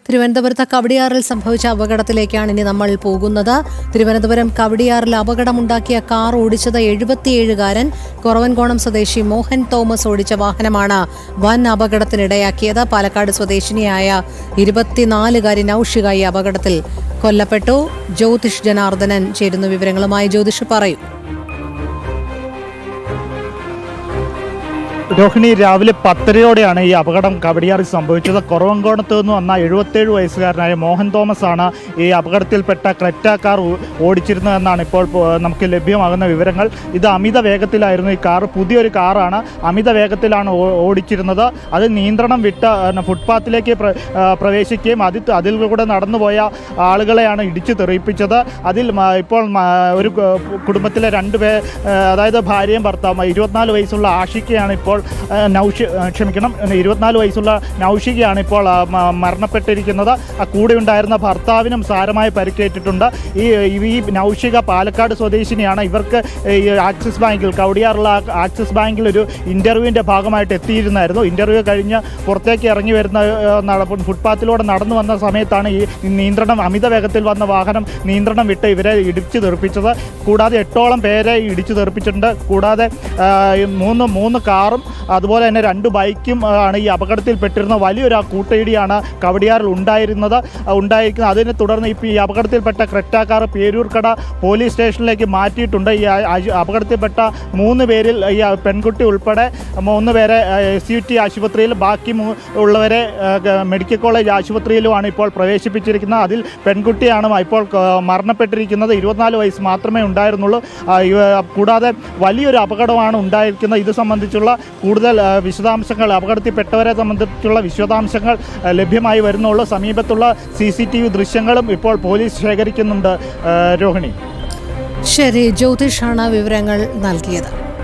തിരുവനന്തപുരത്ത് കവടിയാറിൽ സംഭവിച്ച അപകടത്തിലേക്കാണ് ഇനി നമ്മൾ പോകുന്നത്. തിരുവനന്തപുരം കവടിയാറിൽ അപകടമുണ്ടാക്കിയ കാർ ഓടിച്ചത് 77-കാരൻ കുറവൻകോണം സ്വദേശി മോഹൻ തോമസ് ഓടിച്ച വാഹനമാണ് വൻ അപകടത്തിനിടയാക്കിയത്. പാലക്കാട് സ്വദേശിനിയായ 24-കാരി നൌഷിക ഈ അപകടത്തിൽ കൊല്ലപ്പെട്ടു. ജ്യോതിഷ് ജനാർദ്ദനൻ ചേരുന്ന വിവരങ്ങളുമായി. ജ്യോതിഷ് പറയൂ. രോഹിണി, രാവിലെ 10:30-യോടെയാണ് ഈ അപകടം കവടിയാറിൽ സംഭവിച്ചത്. കുറവൻകോണത്ത് നിന്ന് വന്ന 77 വയസ്സുകാരനായ മോഹൻ തോമസ് ആണ് ഈ അപകടത്തിൽപ്പെട്ട ക്രെറ്റ കാർ ഓടിച്ചിരുന്നതെന്നാണ് ഇപ്പോൾ നമുക്ക് ലഭ്യമാകുന്ന വിവരങ്ങൾ. ഇത് അമിത വേഗത്തിലായിരുന്നു. ഈ കാർ പുതിയൊരു കാറാണ്, അമിത വേഗത്തിലാണ് ഓടിച്ചിരുന്നത്. അത് നിയന്ത്രണം വിട്ട് ഫുട്പാത്തിലേക്ക് പ്രവേശിക്കുകയും അതിലൂടെ നടന്നുപോയ ആളുകളെയാണ് ഇടിച്ചു തെറിപ്പിച്ചത്. അതിൽ ഇപ്പോൾ ഒരു കുടുംബത്തിലെ 2 പേർ, അതായത് ഭാര്യയും ഭർത്താവും, 24 വയസ്സുള്ള ആഷിക്കയാണ് ഇപ്പോൾ 24 വയസ്സുള്ള നൌഷികയാണ് ഇപ്പോൾ മരണപ്പെട്ടിരിക്കുന്നത്. കൂടെ ഉണ്ടായിരുന്ന ഭർത്താവിനും സാരമായി പരിക്കേറ്റിട്ടുണ്ട്. ഈ നൌഷിക പാലക്കാട് സ്വദേശിനിയാണ്. ഇവർക്ക് ആക്സിസ് ബാങ്കിൽ, കവടിയാറുള്ള ആക്സിസ് ബാങ്കിൽ ഒരു ഇൻ്റർവ്യൂവിൻ്റെ ഭാഗമായിട്ട് എത്തിയിരുന്നായിരുന്നു. ഇൻ്റർവ്യൂ കഴിഞ്ഞ് പുറത്തേക്ക് ഇറങ്ങി വരുന്ന ഫുട്പാത്തിലൂടെ നടന്നു വന്ന സമയത്താണ് ഈ അമിത വേഗത്തിൽ വന്ന വാഹനം നിയന്ത്രണം വിട്ട് ഇവരെ ഇടിച്ചു തെറിപ്പിച്ചത്. കൂടാതെ 8ഓളം പേരെ ഇടിച്ചു തെറിപ്പിച്ചിട്ടുണ്ട്. കൂടാതെ 3 കാറും അതുപോലെ തന്നെ 2 ബൈക്കും ആണ് ഈ അപകടത്തിൽപ്പെട്ടിരുന്ന. വലിയൊരു കൂട്ടയിടിയാണ് കവടിയാറിൽ ഉണ്ടായിരിക്കുന്നത്. അതിനെ തുടർന്ന് ഇപ്പോൾ ഈ അപകടത്തിൽപ്പെട്ട ക്രെറ്റ കാർ പേരൂർക്കട പോലീസ് സ്റ്റേഷനിലേക്ക് മാറ്റിയിട്ടുണ്ട്. ഈ അപകടത്തിൽപ്പെട്ട 3 പേരിൽ ഈ പെൺകുട്ടി ഉൾപ്പെടെ 3 പേരെ SUT ആശുപത്രിയിൽ, ബാക്കി ഉള്ളവരെ മെഡിക്കൽ കോളേജ് ആശുപത്രിയിലുമാണ് ഇപ്പോൾ പ്രവേശിപ്പിച്ചിരിക്കുന്നത്. അതിൽ പെൺകുട്ടിയാണ് ഇപ്പോൾ മരണപ്പെട്ടിരിക്കുന്നത്. 24 വയസ്സ് മാത്രമേ ഉണ്ടായിരുന്നുള്ളൂ. കൂടാതെ വലിയൊരു അപകടമാണ് ഉണ്ടായിരിക്കുന്നത്. ഇത് സംബന്ധിച്ചുള്ള കൂടുതൽ വിശദാംശങ്ങൾ, അപകടത്തിൽപ്പെട്ടവരെ സംബന്ധിച്ചുള്ള വിശദാംശങ്ങൾ ലഭ്യമായി വരുന്നുള്ളൂ. സമീപത്തുള്ള CCTV ദൃശ്യങ്ങളും ഇപ്പോൾ പോലീസ് ശേഖരിക്കുന്നുണ്ട്. രോഹിണി, ശരി, ജ്യോതിഷാണ് വിവരങ്ങൾ നൽകിയത്.